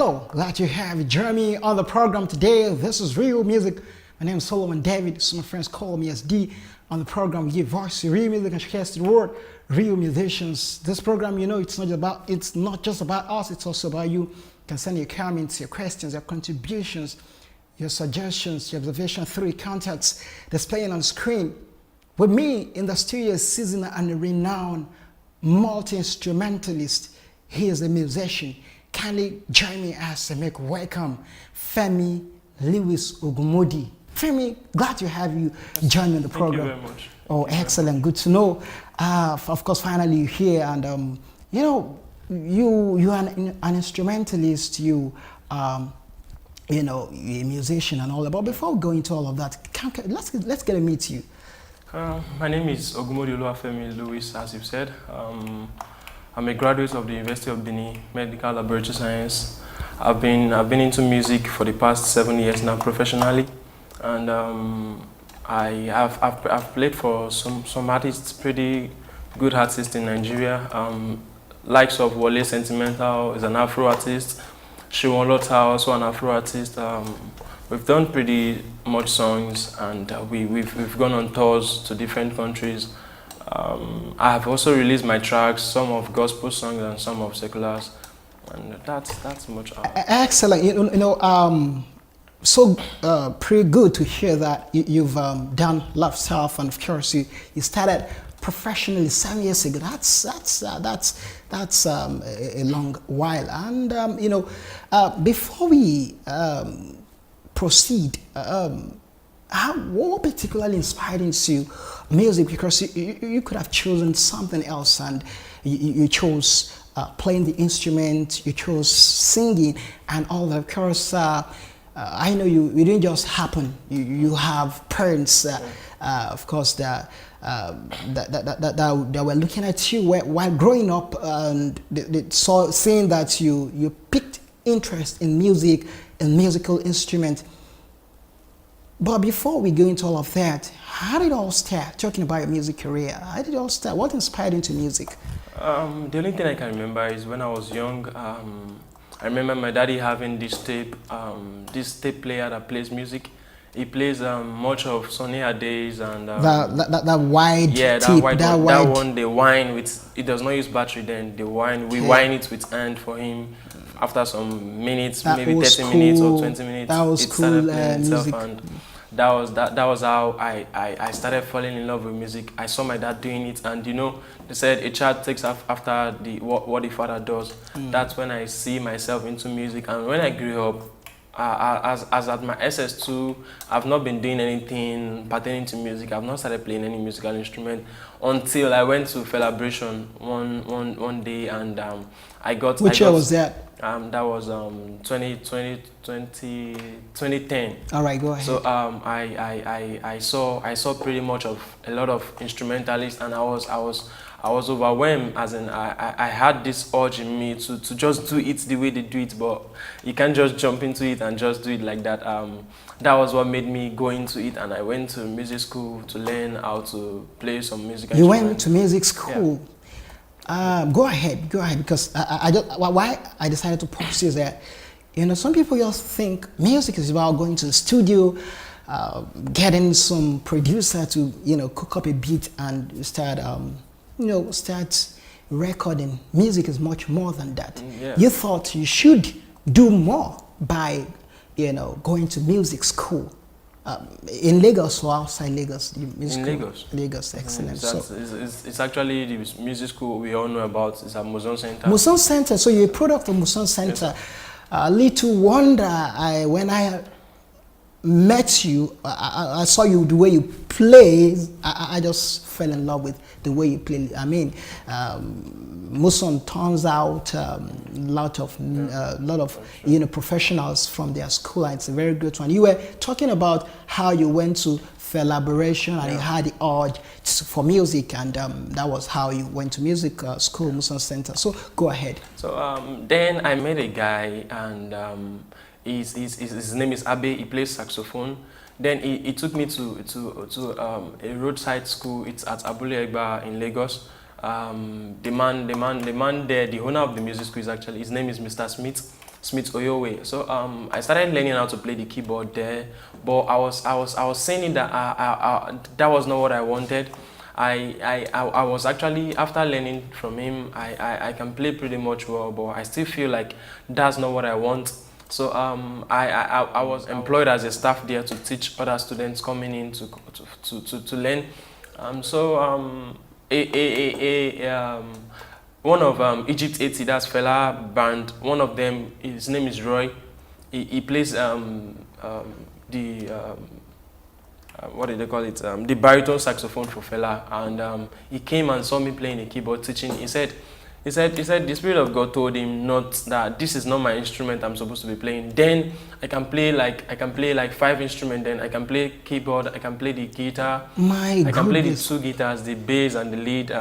yo, glad you have joined me on the program today. This is Real Music. My name is Solomon David. Some of my friends call me as D. On the program, we give voice to real music and showcase the word, real musicians. This program, it's not just about us, it's also about you. You can send your comments, your questions, your contributions, your suggestions, your observations through your contacts displaying on screen. With me in the studio is seasoned and renowned multi-instrumentalist. He is a musician. Kindly join me as I make welcome Femi Lewis Ogunmodi. Femi, glad to have you join me on the program. Thank you very much. Oh, excellent. Good to know. Of course, finally you're here, and you are an instrumentalist. You're a musician and all that. But before we go into all of that, let's get to meet you. My name is Ogunmodi Femi Lewis, as you've said. I'm a graduate of the University of Benin, Medical Laboratory Science. I've been into music for the past 7 years now professionally, and I've played for some artists, pretty good artists in Nigeria. Likes of Wole Sentimental is an Afro artist. Shiwon Lota, also an Afro artist. We've done pretty much songs, and we've gone on tours to different countries. I have also released my tracks, some of gospel songs and some of seculars, and that's much. Excellent. Pretty good to hear that you've done a lot of stuff, and of course you started professionally 7 years ago. That's a long while. And before we proceed, what particularly inspired into music? Because you could have chosen something else, and you chose playing the instrument, you chose singing and all that. Of course, I know you didn't just happen. You have parents, of course, that were looking at you while growing up, and seeing that you picked interest in music and musical instrument. But before we go into all of that, how did it all start? Talking about your music career, how did it all start? What inspired you into music? The only thing I can remember is when I was young. I remember my daddy having this tape player that plays music. He plays much of Sunny Days and that wide yeah, tape, that one. They whine with. It does not use battery. Then they whine. We whine it with hand for him. After some minutes, maybe 30 minutes or 20 minutes, that was it cool. started playing itself, Music. and that was how I started falling in love with music. I saw my dad doing it, and they said a child takes after what the father does. That's when I see myself into music. And when I grew up, as at my SS2, I've not been doing anything pertaining to music. I've not started playing any musical instrument until I went to Celebration one day, and I got. Which year was that? That was 2010. All right, go ahead. So I saw pretty much of a lot of instrumentalists, and I was overwhelmed. As in, I had this urge in me to just do it the way they do it, but you can't just jump into it and just do it like that. That was what made me go into it, and I went to music school to learn how to play some music. You went to music school. Yeah. Go ahead, because why I decided to pause is that, some people just think music is about going to the studio, getting some producer to, cook up a beat and start recording. Music is much more than that. Yeah. You thought you should do more by, going to music school. In Lagos or outside Lagos? In Lagos. Lagos, excellent. It's actually the music school we all know about. It's at Muson Center. Muson Center, so you're a product of Muson Center. Yes, little wonder, when I met you, I saw you, the way you play, I just fell in love with the way you play. I mean, Muson turns out lot of professionals from their school, and it's a very good one. You were talking about how you went to Celebration and you had the urge for music, and that was how you went to music school, Muson Center. So go ahead. So then I met a guy, and his name is Abe. He plays saxophone. Then he took me to a roadside school. It's at Abule Egba in Lagos. The man there, the owner of the music school, his name is Mr. Smith. Smith Oyowe. So I started learning how to play the keyboard there, but I was saying that that was not what I wanted. I was actually, after learning from him, I can play pretty much well, but I still feel like that's not what I want. So I was employed as a staff there to teach other students coming in to learn. One of Egypt 80, that's fella band. One of them, his name is Roy. He plays the what did they call it? The baritone saxophone for fella, and he came and saw me playing the keyboard, teaching. He said the Spirit of God told him not that this is not my instrument I'm supposed to be playing. Then I can play like 5 instruments. Then I can play keyboard, I can play the guitar, I can play the 2 guitars, the bass and the lead.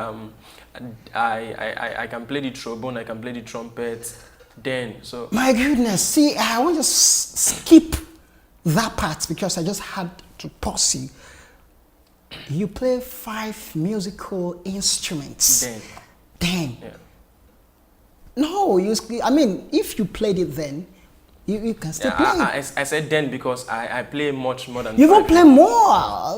I can play the trombone, I can play the trumpet. Then so my goodness, see, I want to skip that part because I just had to pause you. You play 5 musical instruments. Then. Yeah. No, I mean, if you played it then, you can still play it. I said then because I play much more than You 5. will play more.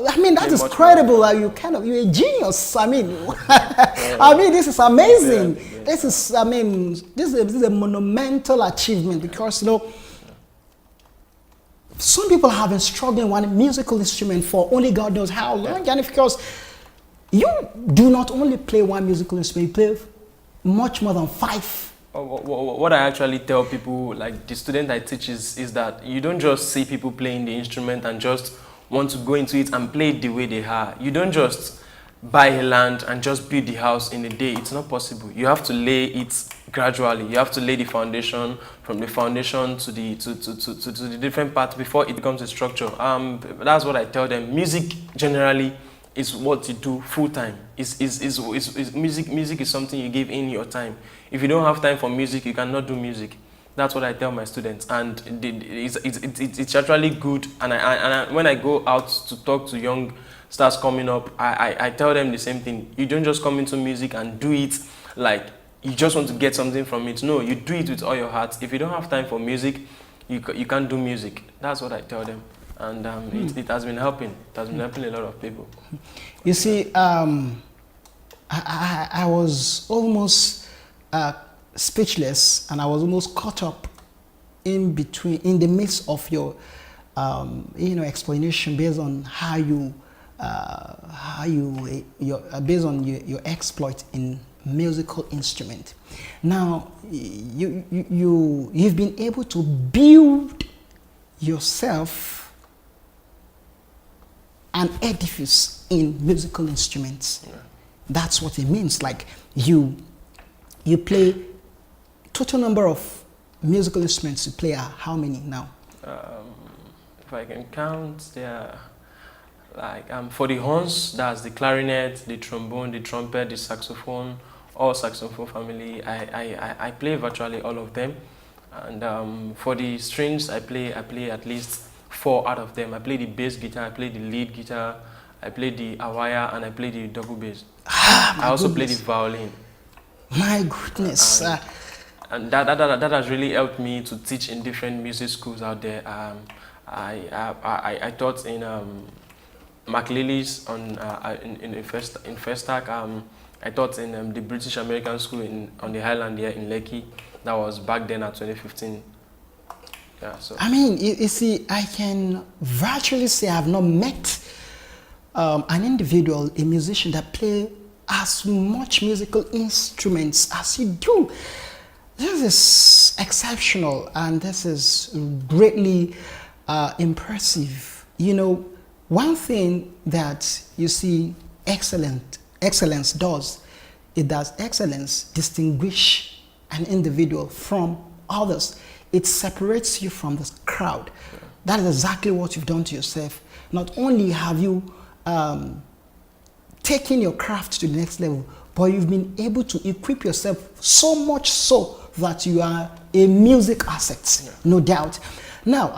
I mean, that is credible. You're a genius. I mean, I mean, this is amazing. Yeah. This is, I mean, this is a monumental achievement because, some people have been struggling with one musical instrument for only God knows how long. And because you do not only play one musical instrument, you play much more than 5. What I actually tell people, like the student I teach, is that you don't just see people playing the instrument and just want to go into it and play it the way they are. You don't just buy a land and just build the house in a day. It's not possible. You have to lay it gradually. You have to lay the foundation, from the foundation to the different parts before it becomes a structure. That's what I tell them. Music generally is what you do full time. Music is something you give in your time. If you don't have time for music, you cannot do music. That's what I tell my students, and it's actually good. And when I go out to talk to young stars coming up, I tell them the same thing. You don't just come into music and do it like you just want to get something from it. No, you do it with all your heart. If you don't have time for music, you can't do music. That's what I tell them. And it has been helping. It has been helping a lot of people. You see, I was almost speechless, and I was almost caught up in the midst of your, explanation based on based on your exploit in musical instrument. Now, you've been able to build yourself an edifice in musical instruments. Yeah. That's what it means. Like you play, total number of musical instruments you play are how many now? If I can count, there are like for the horns, that's the clarinet, the trombone, the trumpet, the saxophone, all saxophone family. I play virtually all of them. And for the strings, I play at least 4 out of them. I play the bass guitar, I play the lead guitar, I play the awaya, and I play the double bass. I also play the violin. My goodness. And that has really helped me to teach in different music schools out there. I taught in McLeary's in Festac. I taught in the British American School on the Highland here in Lekki. That was back then at 2015. Yeah, so. I mean, you see, I can virtually say I have not met an individual, a musician that play as much musical instruments as you do. This is exceptional, and this is greatly impressive. You know, one thing that you see excellence does, it does excellence distinguish an individual from others. It separates you from the crowd. Yeah. That is exactly what you've done to yourself. Not only have you taken your craft to the next level, but you've been able to equip yourself so much so that you are a music asset, yeah. No doubt. Now,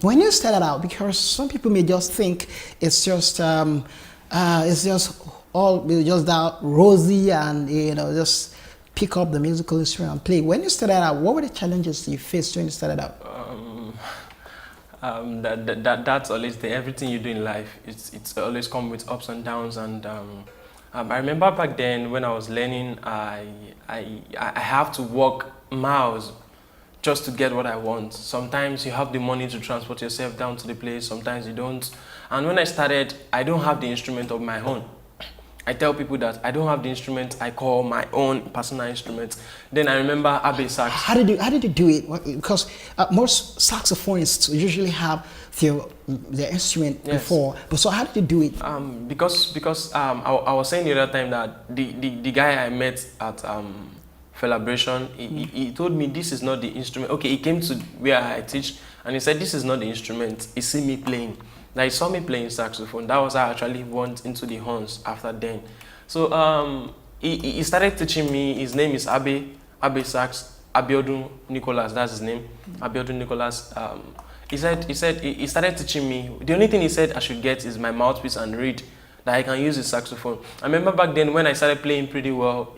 when you started out, because some people may just think it's just all just that rosy and just pick up the musical instrument and play. When you started out, what were the challenges you faced when you started out? That's always the everything you do in life. It's always come with ups and downs. And I remember back then when I was learning, I have to walk miles just to get what I want. Sometimes you have the money to transport yourself down to the place. Sometimes you don't. And when I started, I don't have the instrument of my own. I tell people that I don't have the instrument I call my own personal instrument. Then I remember Abe sax. How did you do it? Because most saxophonists usually have their instrument before. But so how did you do it? Because I was saying the other time that the guy I met at Celebration, he told me this is not the instrument. Okay, he came to where I teach and he said this is not the instrument. He see me playing. Like, he saw me playing saxophone. That was how I actually went into the horns after then. So he started teaching me. His name is Abe Sax, Abiodun Nicholas, that's his name. Abiodun Nicholas. He started teaching me. The only thing he said I should get is my mouthpiece and reed, that I can use the saxophone. I remember back then when I started playing pretty well,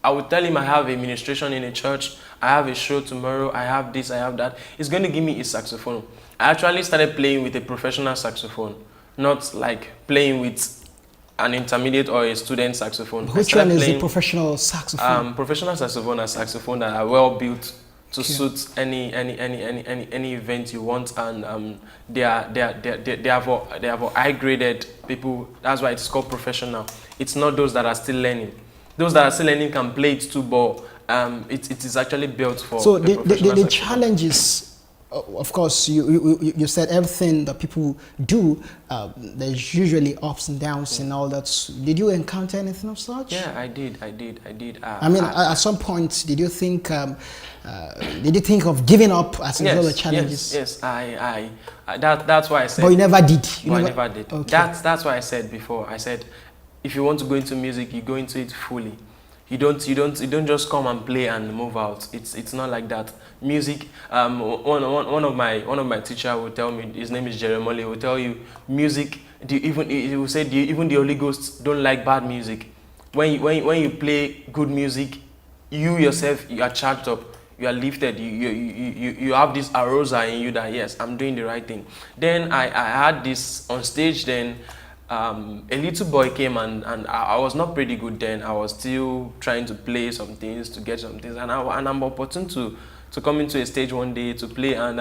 I would tell him I have a ministration in a church, I have a show tomorrow, I have this, I have that. He's going to give me his saxophone. I actually started playing with a professional saxophone, not like playing with an intermediate or a student saxophone. Which one is the professional saxophone? Professional saxophone are saxophone that are well built to suit any event you want, and they have high graded people. That's why it's called professional. It's not those that are still learning. Those that are still learning can play it too, but it is actually built for. So the challenges. Of course, you said everything that people do, there's usually ups and downs and all that. Did you encounter anything of such? Yeah, I did. I mean, at some point, did you think of giving up as a result of challenges? Yes. That's why I said. But you never did. I never did. Okay. That's why I said before. I said, if you want to go into music, you go into it fully. You don't just come and play and move out. It's not like that. Music. One of my teacher will tell me. His name is Jeremoli. Will tell you music. He will say even the Holy Ghost don't like bad music. When you play good music, you yourself, you are charged up. You are lifted. You have this arousal in you that yes, I'm doing the right thing. Then I had this on stage. Then a little boy came and I was not pretty good then. I was still trying to play some things, to get some things, and I'm opportune to come into a stage one day to play. And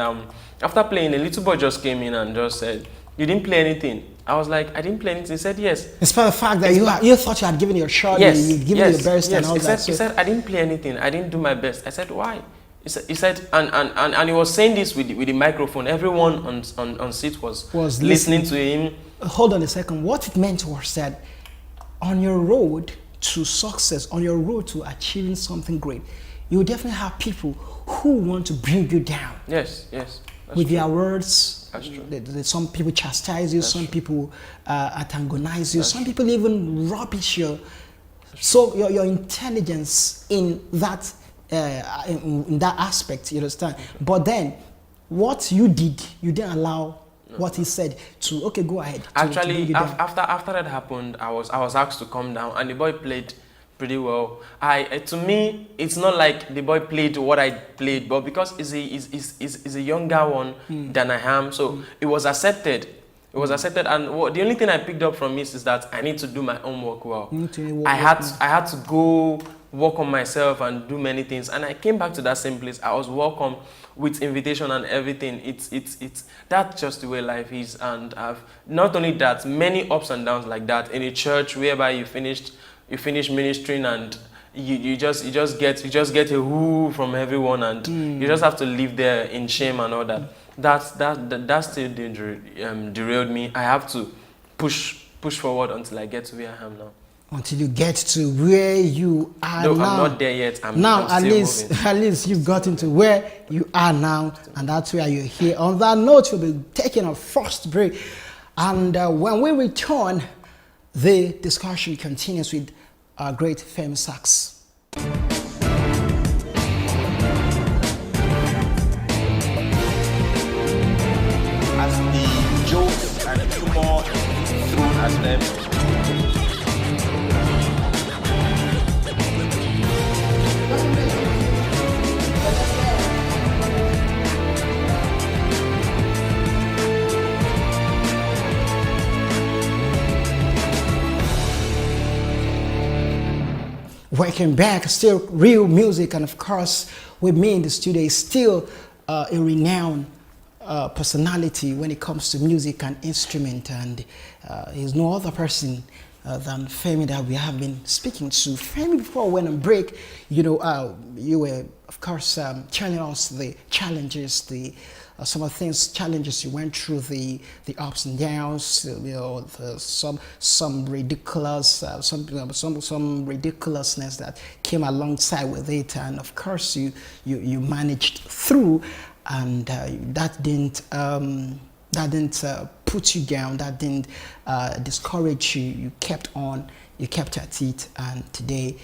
after playing, a little boy just came in and just said, "You didn't play anything." I was like, "I didn't play anything." He said, "Yes." Despite the fact that you thought you had given your shot, you'd given your best and all that. He said, "I didn't play anything. I didn't do my best." I said, "Why?" He said, and he was saying this with the microphone. Everyone on seat was listening to him. Hold on a second. What it meant was that on your road to success, on your road to achieving something great, you will definitely have people who want to bring you down. Yes. With their words. That's true. Some people chastise you, some people antagonize you, some people even rubbish you. So your intelligence in that aspect, you understand. But then, what you did, you didn't allow what he said to go ahead. Actually, after that happened, I was asked to come down, and the boy played pretty well. To me, it's not like the boy played what I played, but because he's a younger one than I am, so it was accepted. It was accepted, and the only thing I picked up from this is that I need to do my own work well. I had to go work on myself and do many things, and I came back to that same place. I was welcome with invitation and everything. It's that's just the way life is, and I've not only that, many ups and downs like that in a church whereby you finish ministering and you just get a whoo from everyone, and you just have to live there in shame and all that. That still derailed me. I have to push forward until I get to where I am now. Until you get to where you are now. No, I'm not there yet. I'm at least you've gotten to where you are now, and that's why you're here. On that note, we'll be taking our first break, and when we return, the discussion continues with our great famous sax. As the jokes and humor thrown at them, Welcome back. Still real music, and of course, with me in the studio is still a renowned personality when it comes to music and instrument, and he's no other person than Femi that we have been speaking to. Femi, before we went on break, you know, you were, of course, telling us the challenges, the some of the challenges you went through, the ups and downs, you know, some ridiculous, some ridiculousness that came alongside with it, and of course you managed through, and that didn't put you down, that didn't discourage you. You kept on. You kept at it, and today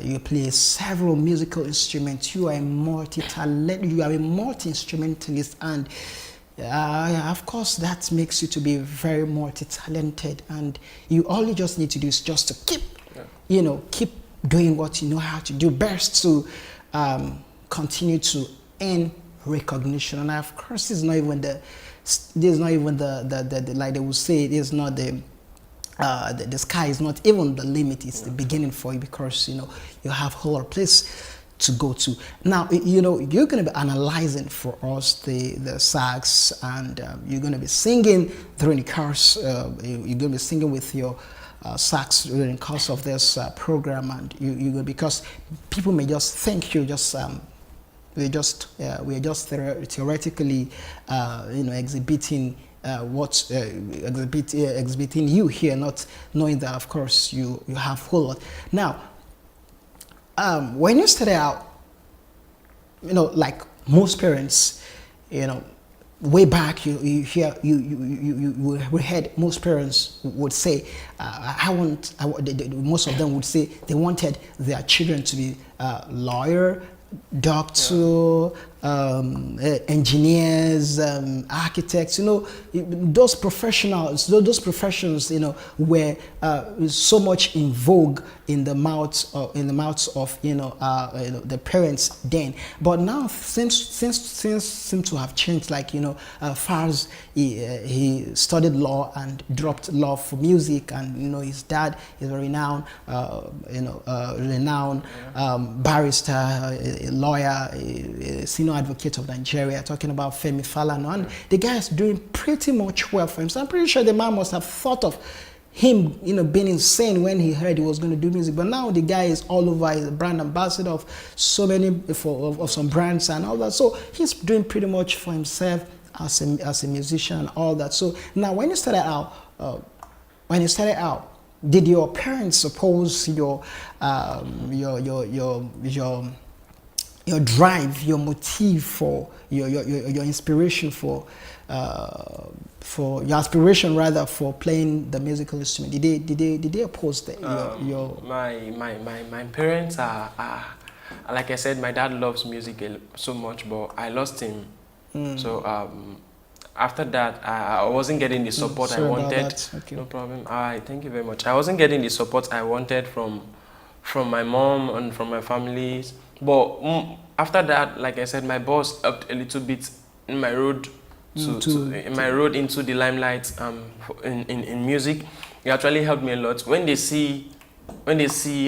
you play several musical instruments. You are a multi-talent. You are a multi-instrumentalist, and of course that makes you to be very multi-talented. And you all you just need to do is just to keep, you know, keep doing what you know how to do best to continue to earn recognition. And of course, this is not even the like they would say, it is not the sky is not even the limit, it's the beginning for you, because you know you have a whole lot of place to go to. Now, you know, you're going to be analyzing for us the sax, and you're going to be singing during the course, you're going to be singing with your sax during the course of this program, and you because people may just think you're just we're just theoretically you know, exhibiting exhibiting you here, not knowing that of course you have a whole lot. Now, when you started out, you know, like most parents, you know, way back, we heard most parents would say, most of them would say they wanted their children to be lawyer, doctor, engineers, architects. You know, those professionals, those professions, you know, were so much in vogue in the mouths of you know, the parents then. But now seems to have changed. Like, you know, Fars, he studied law and dropped law for music, and you know his dad is a renowned barrister, a lawyer, a senior advocate of Nigeria, talking about Femi Falana, and the guy is doing pretty much well for him. So I'm pretty sure the man must have thought of him, you know, being insane when he heard he was going to do music. But now the guy is all over. He's a brand ambassador of so many of some brands and all that. So he's doing pretty much for himself as a musician and all that. So now, when you started out, did your parents oppose your drive, your motive for your inspiration for your aspiration rather for playing the musical instrument? Did they oppose your? My parents are like I said, my dad loves music so much, but I lost him. So after that, I wasn't getting the support I wanted. Okay. No problem. Thank you very much. I wasn't getting the support I wanted from my mom and from my families. But after that, like I said, my boss helped a little bit in my road into the limelight in music. It actually helped me a lot. When they see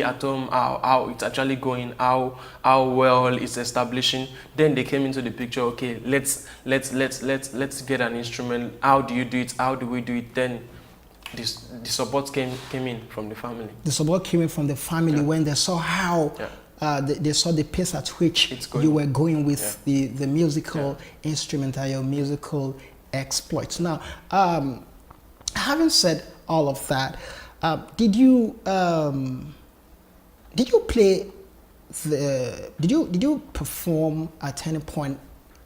at home how it's actually going, how well it's establishing, then they came into the picture. Okay, let's get an instrument. How do you do it? How do we do it? Then the support came in from the family. The support came in from the family when they saw how. They saw the pace at which you were going with the musical instrument and your musical exploits. Now, having said all of that, did you play did you perform at any point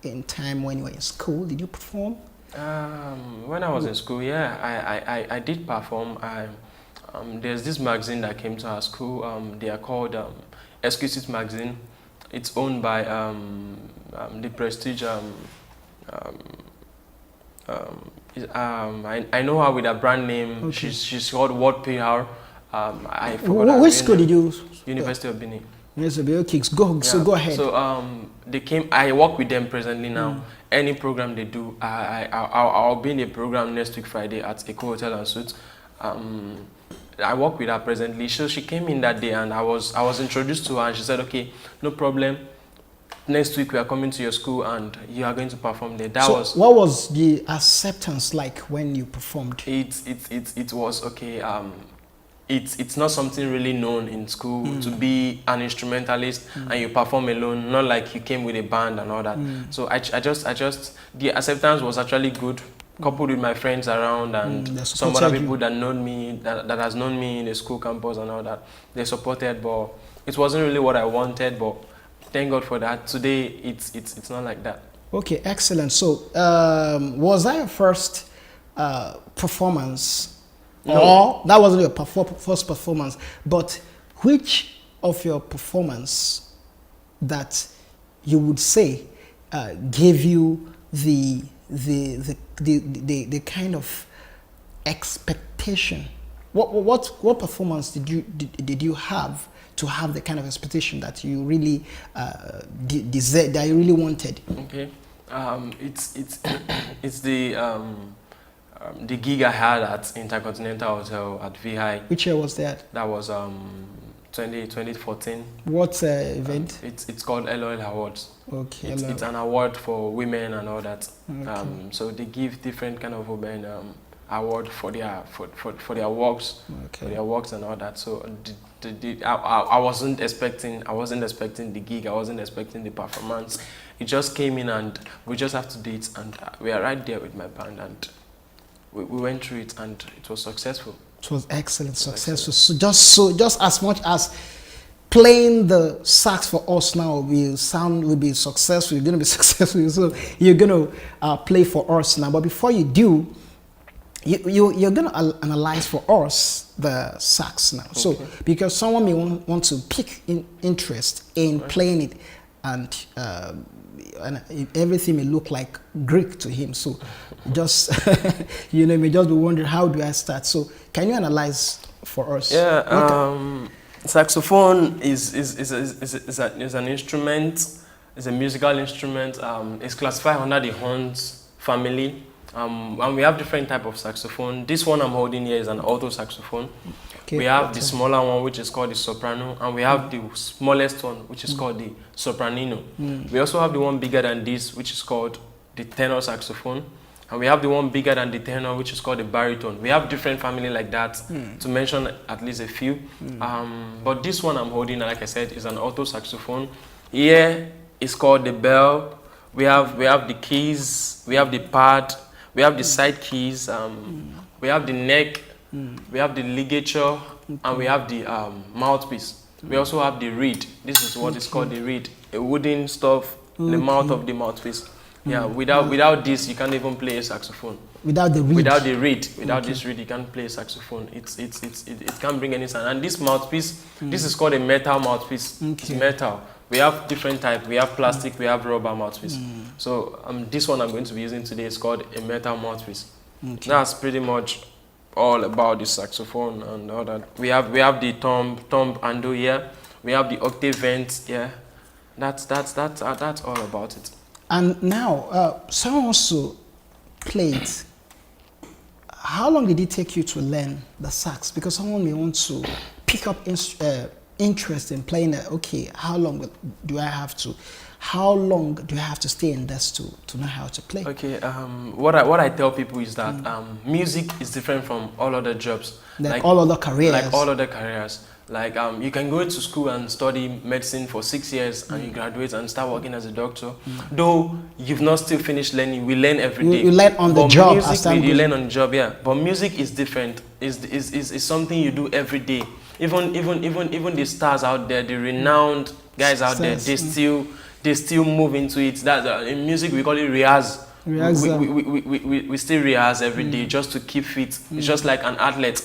in time when you were in school? Did you perform? When I was in school, I did perform. There's this magazine that came to our school. They are called Exquisite Magazine. It's owned by the Prestige. I know her with a brand name. Okay. She's called World PR. I forgot. Which school did you? University of Benin. University of Benin. Okay, so go ahead. So they came. I work with them presently now. Any program they do, I'll be in a program next week Friday at Eco Hotel and Suites. I work with her presently. So she came in that day, and I was introduced to her, and she said, okay, no problem. Next week we are coming to your school, and you are going to perform there. That So was what was the acceptance like when you performed? it was okay. It's not something really known in school to be an instrumentalist and you perform alone, not like you came with a band and all that. So I just the acceptance was actually good, coupled with my friends around and They some supported other people you. that known me, that has known me in the school campus and all that. They supported, but it wasn't really what I wanted. But thank God for that. Today it's not like that. Okay, excellent. So was that your first performance? No. Or that wasn't your first performance, but which of your performance that you would say gave you the kind of expectation? What performance did you have to have the kind of expectation that you really desired, that you really wanted? Okay, it's the gig I had at Intercontinental Hotel at VI. Which year was that? That was 2014. What event? It's called LOL Awards. Okay. It's an award for women and all that. Okay. So they give different kind of women award for their their works, Okay. for their works and all that. So I wasn't expecting the gig. I wasn't expecting the performance. It just came in and we just have to do it, and we are right there with my band, and we went through it, and it was successful. It was excellent, successful. So just as much as playing the sax for us now will be successful, you're going to be successful, so you're going to play for us now. But before you do, you're going to analyze for us the sax now. Okay. So because someone may want to pick interest in playing it, and everything may look like Greek to him. So just may just be wondering, how do I start? So can you analyze for us? Yeah. Saxophone is an instrument. It's a musical instrument. It's classified under the horns family. And we have different type of saxophone. This one I'm holding here is an alto saxophone. Okay, we have the smaller one, which is called the soprano, and we have the smallest one, which is called the sopranino. We also have the one bigger than this, which is called the tenor saxophone, and we have the one bigger than the tenor, which is called the baritone. We have different family like that, to mention at least a few. But this one I'm holding, like I said, is an alto saxophone. Here it's called the bell. We have the keys, we have the pad, we have the side keys, we have the neck, we have the ligature, and we have the mouthpiece. We also have the reed. This is what is called the reed, a wooden stuff in the mouth of the mouthpiece. Yeah, without this, you can't even play a saxophone. Without the reed? Without the reed. Without this reed, you can't play a saxophone. It can't bring any sound. And this mouthpiece, this is called a metal mouthpiece. It's metal. We have different type. We have plastic, we have rubber mouthpiece. So this one I'm going to be using today is called a metal mouthpiece. That's pretty much all about the saxophone and all that. We have the thumb handle here. We have the octave vent here. That's all about it. And now, someone wants to play it. How long did it take you to learn the sax? Because someone may want to pick up interest in playing it. Okay, how long do I have to stay in this to know how to play? Okay, what I tell people is that music is different from all other jobs. Like all other careers. Like all other careers. Like you can go to school and study medicine for 6 years and you graduate and start working as a doctor. Though you've not still finished learning, we learn every day. You learn on the job. Music, you learn on the job, yeah. But music is different. Is something you do every day. Even the stars out there, the renowned guys out there, they still move into it. That in music we call it rehearse. We still rehearse every day just to keep fit. It's just like an athlete.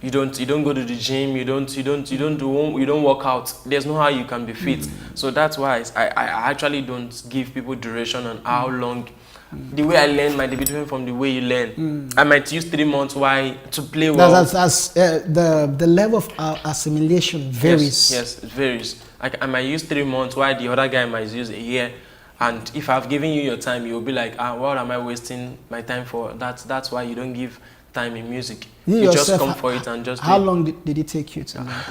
You don't go to the gym. You don't work out. There's no how you can be fit. So that's why I actually don't give people duration on how long. The way I learn might be different from the way you learn. I might use 3 months to play well. The level of assimilation varies. Yes, it varies. I might use 3 months while the other guy might use a year. And if I've given you your time, you'll be like, what am I wasting my time for? That's why you don't give time in music. You You just yourself, come for it and just how do it. long did it take you to learn?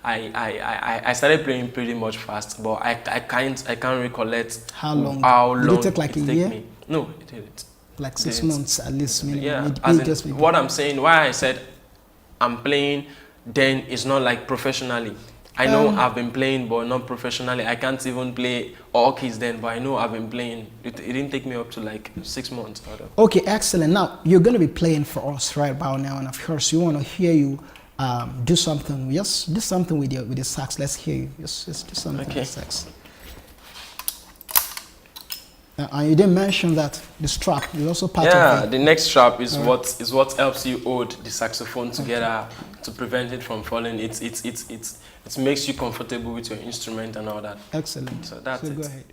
I started playing pretty much fast, but I can't recollect How long? how Did long it take like a year? me. No, it didn't. Like 6 Didn't. months at least minimum. Yeah, Maybe as in, just maybe. what I'm saying, why I said I'm playing, then it's not like professionally. I know I've been playing, but not professionally. I can't even play all keys then, but I know I've been playing. It didn't take me up to like 6 months. Okay, excellent. Now you're going to be playing for us right about now, and of course, we want to hear you do something. Just do something with the sax. Let's hear you. Just do something with the sax. And you didn't mention that the strap is also part of it. Yeah, the next strap is what helps you hold the saxophone together to prevent it from falling. It makes you comfortable with your instrument and all that. Excellent. So that's it. Go ahead.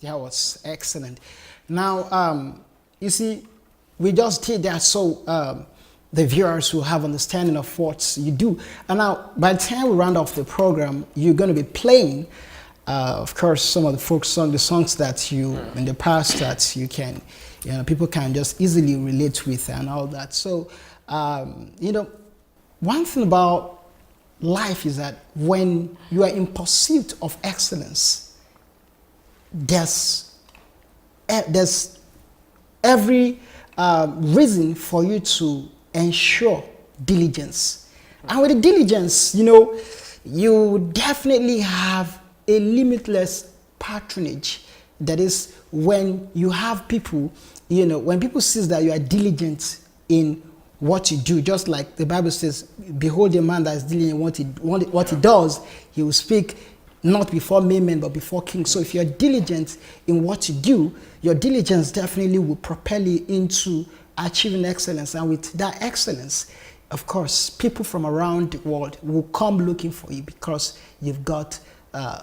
That was excellent. Now, you see, we just did that so the viewers will have understanding of what you do. And now, by the time we round off the program, you're going to be playing, of course, some of the folk songs, the songs that you in the past that you can, people can just easily relate with and all that. So, one thing about life is that when you are in pursuit of excellence, there's every reason for you to ensure diligence. And with the diligence, you definitely have a limitless patronage. That is, when you have people, when people see that you are diligent in what you do, just like the Bible says, behold a man that is diligent in what he does, he will speak not before men, but before kings. So if you're diligent in what you do, your diligence definitely will propel you into achieving excellence. And with that excellence, of course, people from around the world will come looking for you because you've got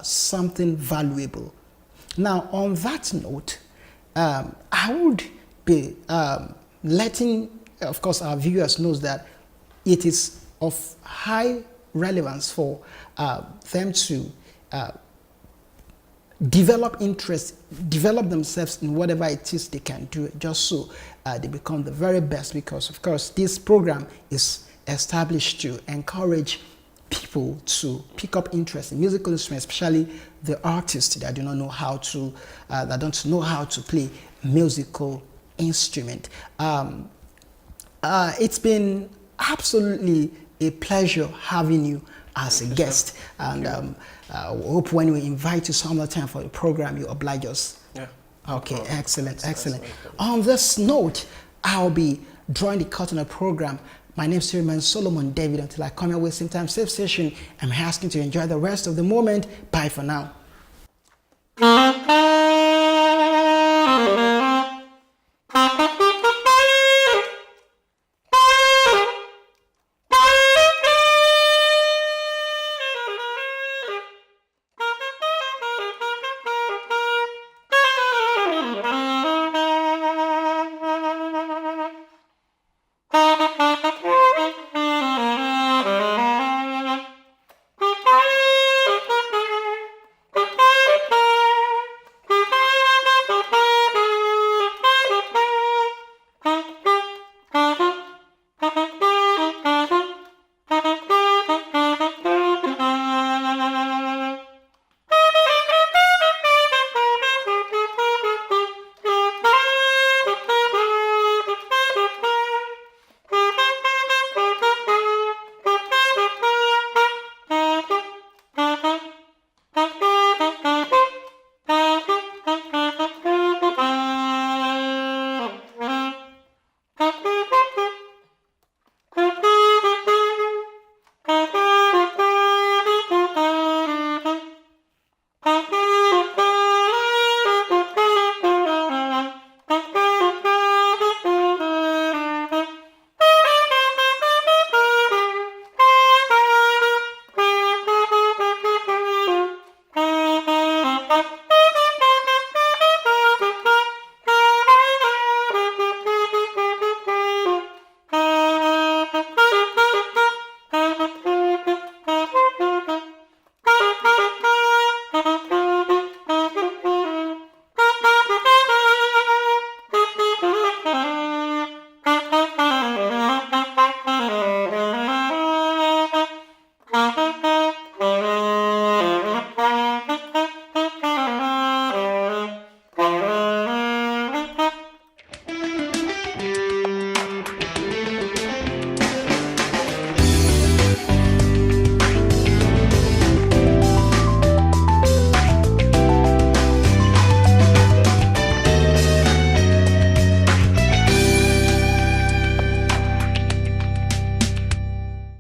something valuable. Now, on that note, I would be letting, of course, our viewers know that it is of high relevance for them to develop interest, develop themselves in whatever it is they can do, just so they become the very best, because of course this program is established to encourage people to pick up interest in musical instruments, especially the artists that do not know how to, that don't know how to play musical instrument. It's been absolutely a pleasure having you as a guest, and hope when we invite you some other time for the program, you oblige us. Yeah. Okay, excellent, excellent. On this note, I'll be drawing the curtain of the program. My name is Solomon David. Until I come your way, same time, same station, I'm asking to enjoy the rest of the moment. Bye for now.